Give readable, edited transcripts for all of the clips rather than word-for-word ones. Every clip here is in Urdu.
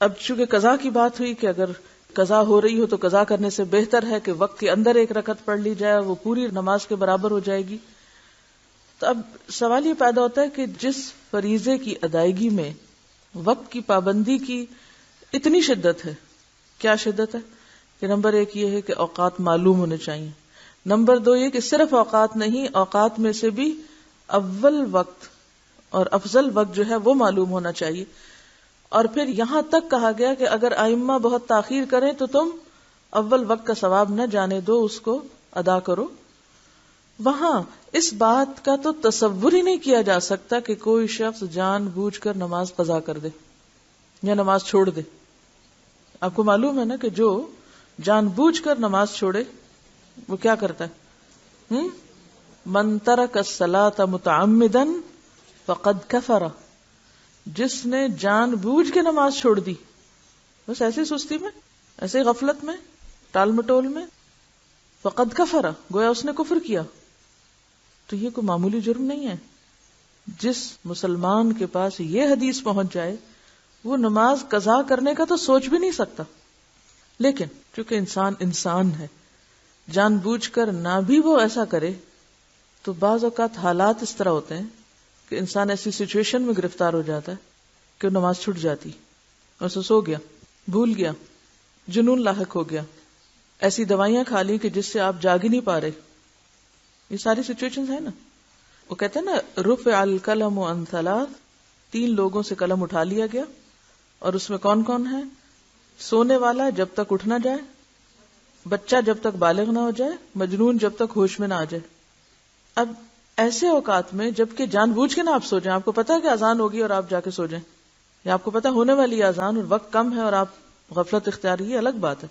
اب چونکہ قضا کی بات ہوئی کہ اگر قضا ہو رہی ہو تو قضا کرنے سے بہتر ہے کہ وقت کے اندر ایک رکعت پڑھ لی جائے، وہ پوری نماز کے برابر ہو جائے گی. تو اب سوال یہ پیدا ہوتا ہے کہ جس فریضے کی ادائیگی میں وقت کی پابندی کی اتنی شدت ہے، کیا شدت ہے کہ نمبر 1 یہ ہے کہ اوقات معلوم ہونے چاہیے، نمبر 2 یہ کہ صرف اوقات نہیں، اوقات میں سے بھی اول وقت اور افضل وقت جو ہے وہ معلوم ہونا چاہیے. اور پھر یہاں تک کہا گیا کہ اگر ائمہ بہت تاخیر کریں تو تم اول وقت کا ثواب نہ جانے دو، اس کو ادا کرو. وہاں اس بات کا تو تصور ہی نہیں کیا جا سکتا کہ کوئی شخص جان بوجھ کر نماز قضا کر دے یا نماز چھوڑ دے. آپ کو معلوم ہے نا کہ جو جان بوجھ کر نماز چھوڑے وہ کیا کرتا ہے؟ من ترک الصلاۃ متعمدا فقد کفر. جس نے جان بوجھ کے نماز چھوڑ دی، بس ایسی سستی میں، ایسے غفلت میں، ٹال مٹول میں، فقد کفر، گویا اس نے کفر کیا. تو یہ کوئی معمولی جرم نہیں ہے. جس مسلمان کے پاس یہ حدیث پہنچ جائے وہ نماز قضا کرنے کا تو سوچ بھی نہیں سکتا. لیکن چونکہ انسان ہے، جان بوجھ کر نہ بھی وہ ایسا کرے تو بعض اوقات حالات اس طرح ہوتے ہیں کہ انسان ایسی سچویشن میں گرفتار ہو جاتا ہے کہ وہ نماز چھوٹ جاتی، اور سو گیا، بھول گیا، جنون لاحق ہو گیا، ایسی دوائیاں کھا لی کہ جس سے آپ جاگ ہی نہیں پا رہے. یہ ساری سچویشنز ہیں نا. وہ کہتے ہیں نا رفع القلم عن 3، 3 لوگوں سے قلم اٹھا لیا گیا، اور اس میں کون کون ہے؟ سونے والا جب تک اٹھ نہ جائے، بچہ جب تک بالغ نہ ہو جائے، مجنون جب تک ہوش میں نہ آ جائے. اب ایسے اوقات میں جبکہ جان بوجھ کے نہ آپ سو جائیں، آپ کو پتا ہے کہ اذان ہوگی اور آپ جا کے سو جائیں، یا آپ کو پتا ہونے والی اذان اور وقت کم ہے اور آپ غفلت اختیار، یہ الگ بات ہے.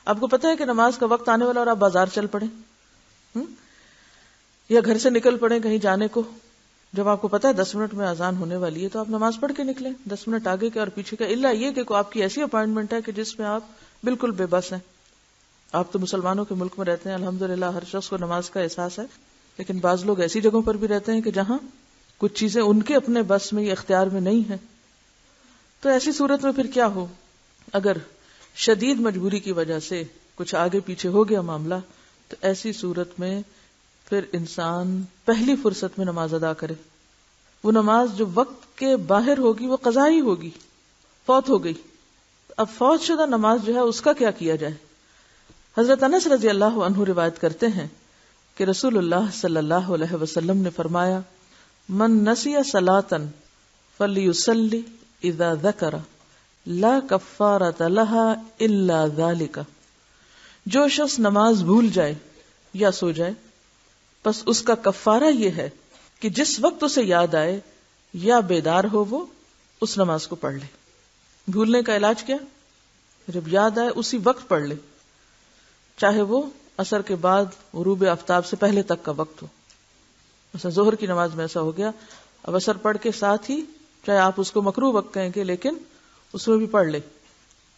آپ کو پتا ہے کہ نماز کا وقت آنے والا اور آپ بازار چل پڑے، یا گھر سے نکل پڑے کہیں جانے کو، جب آپ کو پتا ہے 10 منٹ میں اذان ہونے والی ہے تو آپ نماز پڑھ کے نکلیں 10 منٹ آگے کے اور پیچھے کا، الا یہ کہ آپ کی ایسی اپائنٹمنٹ ہے کہ جس میں آپ بالکل بے بس ہیں. آپ تو مسلمانوں کے ملک میں رہتے ہیں، الحمدللہ ہر شخص کو نماز کا احساس ہے، لیکن بعض لوگ ایسی جگہوں پر بھی رہتے ہیں کہ جہاں کچھ چیزیں ان کے اپنے بس میں یا اختیار میں نہیں ہیں. تو ایسی صورت میں پھر کیا ہو؟ اگر شدید مجبوری کی وجہ سے کچھ آگے پیچھے ہو گیا معاملہ، تو ایسی صورت میں پھر انسان پہلی فرصت میں نماز ادا کرے. وہ نماز جو وقت کے باہر ہوگی وہ قضا ہی ہوگی، فوت ہو گئی. اب فوت شدہ نماز جو ہے اس کا کیا کیا جائے؟ حضرت انس رضی اللہ عنہ روایت کرتے ہیں کہ رسول اللہ صلی اللہ علیہ وسلم نے فرمایا، من نسی صلاۃ فلیصلی اذا ذکر لا کفارۃ لها الا ذلک. جو شخص نماز بھول جائے یا سو جائے، بس اس کا کفارہ یہ ہے کہ جس وقت اسے یاد آئے یا بیدار ہو وہ اس نماز کو پڑھ لے. بھولنے کا علاج کیا؟ جب یاد آئے اسی وقت پڑھ لے، چاہے وہ عصر کے بعد غروب آفتاب سے پہلے تک کا وقت ہو. مثلا ظہر کی نماز میں ایسا ہو گیا، اب عصر پڑھ کے ساتھ ہی، چاہے آپ اس کو مکروہ وقت کہیں گے لیکن اس میں بھی پڑھ لے.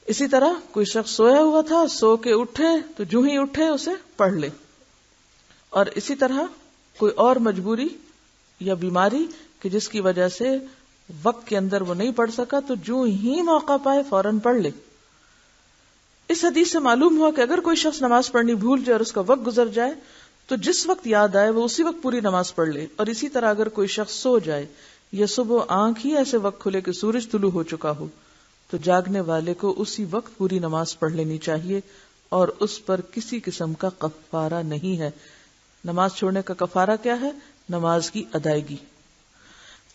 اسی طرح کوئی شخص سویا ہوا تھا، سو کے اٹھے تو جو ہی اٹھے اسے پڑھ لے. اور اسی طرح کوئی اور مجبوری یا بیماری کہ جس کی وجہ سے وقت کے اندر وہ نہیں پڑھ سکا، تو جو ہی موقع پائے فوراً پڑھ لے. اس حدیث سے معلوم ہوا کہ اگر کوئی شخص نماز پڑھنی بھول جائے اور اس کا وقت گزر جائے تو جس وقت یاد آئے وہ اسی وقت پوری نماز پڑھ لے. اور اسی طرح اگر کوئی شخص سو جائے یا صبح آنکھ ہی ایسے وقت کھلے کہ سورج طلوع ہو چکا ہو تو جاگنے والے کو اسی وقت پوری نماز پڑھ لینی چاہیے، اور اس پر کسی قسم کا کفارہ نہیں ہے. نماز چھوڑنے کا کفارہ کیا ہے؟ نماز کی ادائیگی.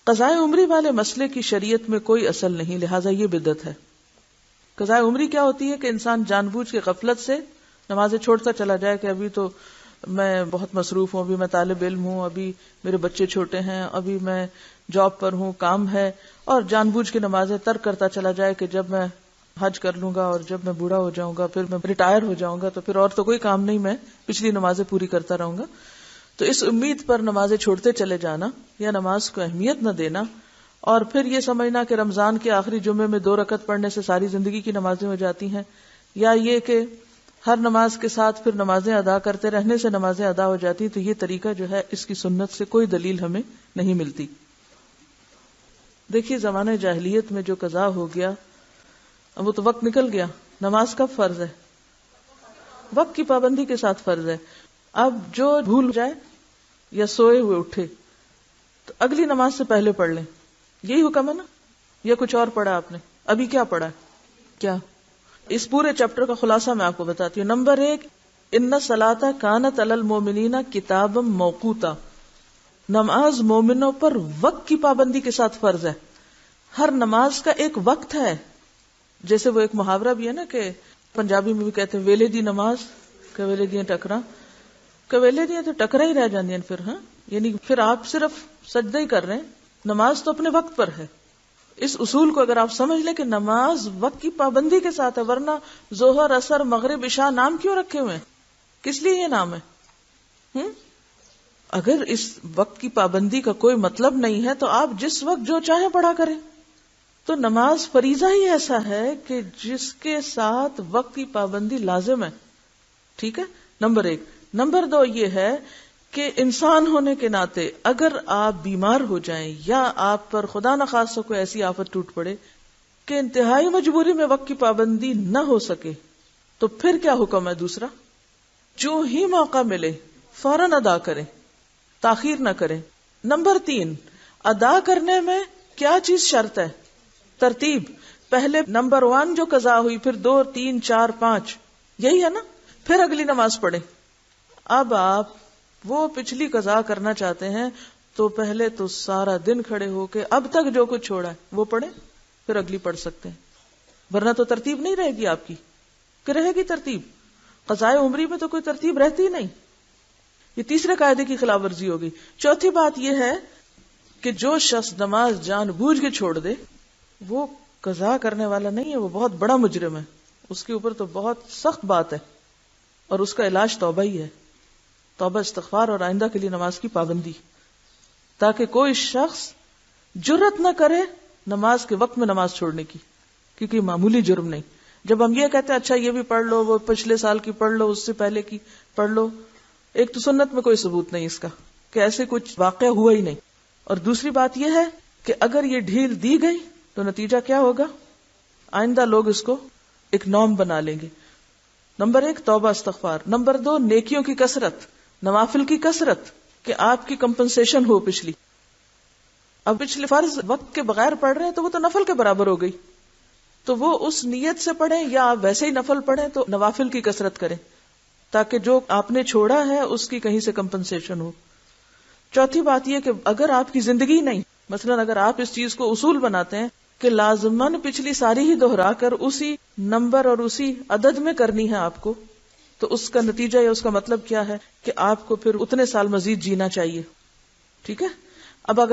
قضاء عمری والے مسئلے کی شریعت میں کوئی اصل نہیں، لہٰذا یہ بدعت ہے. قضاء عمری کیا ہوتی ہے کہ انسان جان بوجھ کے غفلت سے نمازیں چھوڑتا چلا جائے کہ ابھی تو میں بہت مصروف ہوں، ابھی میں طالب علم ہوں، ابھی میرے بچے چھوٹے ہیں، ابھی میں جاب پر ہوں، کام ہے، اور جان بوجھ کے نمازیں ترک کرتا چلا جائے کہ جب میں حج کر لوں گا اور جب میں بوڑھا ہو جاؤں گا، پھر میں ریٹائر ہو جاؤں گا تو پھر اور تو کوئی کام نہیں، میں پچھلی نمازیں پوری کرتا رہوں گا. تو اس امید پر نمازیں چھوڑتے چلے جانا یا نماز کو اہمیت نہ دینا، اور پھر یہ سمجھنا کہ رمضان کے آخری جمعے میں 2 رکعت پڑھنے سے ساری زندگی کی نمازیں ہو جاتی ہیں، یا یہ کہ ہر نماز کے ساتھ پھر نمازیں ادا کرتے رہنے سے نمازیں ادا ہو جاتی، تو یہ طریقہ جو ہے اس کی سنت سے کوئی دلیل ہمیں نہیں ملتی. دیکھیے زمانہ جاہلیت میں جو قضا ہو گیا اب وہ تو وقت نکل گیا. نماز کب فرض ہے؟ وقت کی پابندی کے ساتھ فرض ہے. اب جو بھول جائے یا سوئے ہوئے اٹھے تو اگلی نماز سے پہلے پڑھ لیں. یہی حکم ہے نا؟ یا کچھ اور پڑھا آپ نے؟ ابھی کیا پڑھا ہے؟ کیا اس پورے چیپٹر کا خلاصہ میں آپ کو بتاتی ہوں. نمبر 1، ان الصلاۃ کانت علی المؤمنین کتابا موقوتا. نماز مومنوں پر وقت کی پابندی کے ساتھ فرض ہے. ہر نماز کا ایک وقت ہے. جیسے وہ ایک محاورہ بھی ہے نا کہ پنجابی میں بھی کہتے ہیں ویلے دی نماز کویلے دیاں ٹکرا. کویلے دیاں تو ٹکرا ہی رہ جاندیاں پھر. ہاں یعنی پھر آپ صرف سجدہ ہی کر رہے ہیں. نماز تو اپنے وقت پر ہے. اس اصول کو اگر آپ سمجھ لیں کہ نماز وقت کی پابندی کے ساتھ ہے، ورنہ ظہر، عصر، مغرب، عشاء نام کیوں رکھے ہوئے ہیں؟ کس لیے یہ نام ہے؟ اگر اس وقت کی پابندی کا کوئی مطلب نہیں ہے تو آپ جس وقت جو چاہیں پڑھا کریں. تو نماز فریضہ ہی ایسا ہے کہ جس کے ساتھ وقت کی پابندی لازم ہے. ٹھیک ہے، نمبر 1. نمبر 2 یہ ہے کہ انسان ہونے کے ناطے اگر آپ بیمار ہو جائیں یا آپ پر خدا نخواستہ کوئی ایسی آفت ٹوٹ پڑے کہ انتہائی مجبوری میں وقت کی پابندی نہ ہو سکے تو پھر کیا حکم ہے؟ دوسرا، جو ہی موقع ملے فوراً ادا کریں، تاخیر نہ کریں. نمبر 3، ادا کرنے میں کیا چیز شرط ہے؟ ترتیب. پہلے نمبر 1 جو قضا ہوئی، پھر 2، 3، 4، 5، یہی ہے نا؟ پھر اگلی نماز پڑھیں. اب آپ وہ پچھلی قضا کرنا چاہتے ہیں تو پہلے تو سارا دن کھڑے ہو کے اب تک جو کچھ چھوڑا ہے وہ پڑھیں، پھر اگلی پڑھ سکتے ہیں. ورنہ تو ترتیب نہیں رہے گی آپ کی. کہ رہے گی ترتیب؟ قضائے عمری میں تو کوئی ترتیب رہتی ہی نہیں. یہ تیسرے قاعدے کی خلاف ورزی ہوگی. چوتھی بات یہ ہے کہ جو شخص نماز جان بوجھ کے چھوڑ دے وہ قضا کرنے والا نہیں ہے، وہ بہت بڑا مجرم ہے. اس کے اوپر تو بہت سخت بات ہے اور اس کا علاج توبہ ہی ہے. توبہ، استغفار اور آئندہ کے لیے نماز کی پابندی، تاکہ کوئی شخص جرت نہ کرے نماز کے وقت میں نماز چھوڑنے کی، کیونکہ یہ معمولی جرم نہیں. جب ہم یہ کہتے ہیں اچھا یہ بھی پڑھ لو، وہ پچھلے سال کی پڑھ لو، اس سے پہلے کی پڑھ لو، ایک تو سنت میں کوئی ثبوت نہیں اس کا کہ ایسے کچھ واقعہ ہوا ہی نہیں. اور دوسری بات یہ ہے کہ اگر یہ ڈھیل دی گئی تو نتیجہ کیا ہوگا؟ آئندہ لوگ اس کو ایک نارم بنا لیں گے. نمبر 1 توبہ استغفار. نمبر 2 نیکیوں کی کثرت، نوافل کی کثرت، کہ آپ کی کمپنسیشن ہو پچھلی. اب پچھلے فرض وقت کے بغیر پڑھ رہے ہیں تو وہ تو نفل کے برابر ہو گئی، تو وہ اس نیت سے پڑھیں یا آپ ویسے ہی نفل پڑھیں تو نوافل کی کثرت کریں تاکہ جو آپ نے چھوڑا ہے اس کی کہیں سے کمپنسیشن ہو. چوتھی بات یہ کہ اگر آپ کی زندگی نہیں، مثلا اگر آپ اس چیز کو اصول بناتے ہیں کہ لازماً پچھلی ساری ہی دہرا کر اسی نمبر اور اسی عدد میں کرنی ہے آپ کو، تو اس کا نتیجہ یا اس کا مطلب کیا ہے کہ آپ کو پھر اتنے سال مزید جینا چاہیے. ٹھیک ہے. اب اگر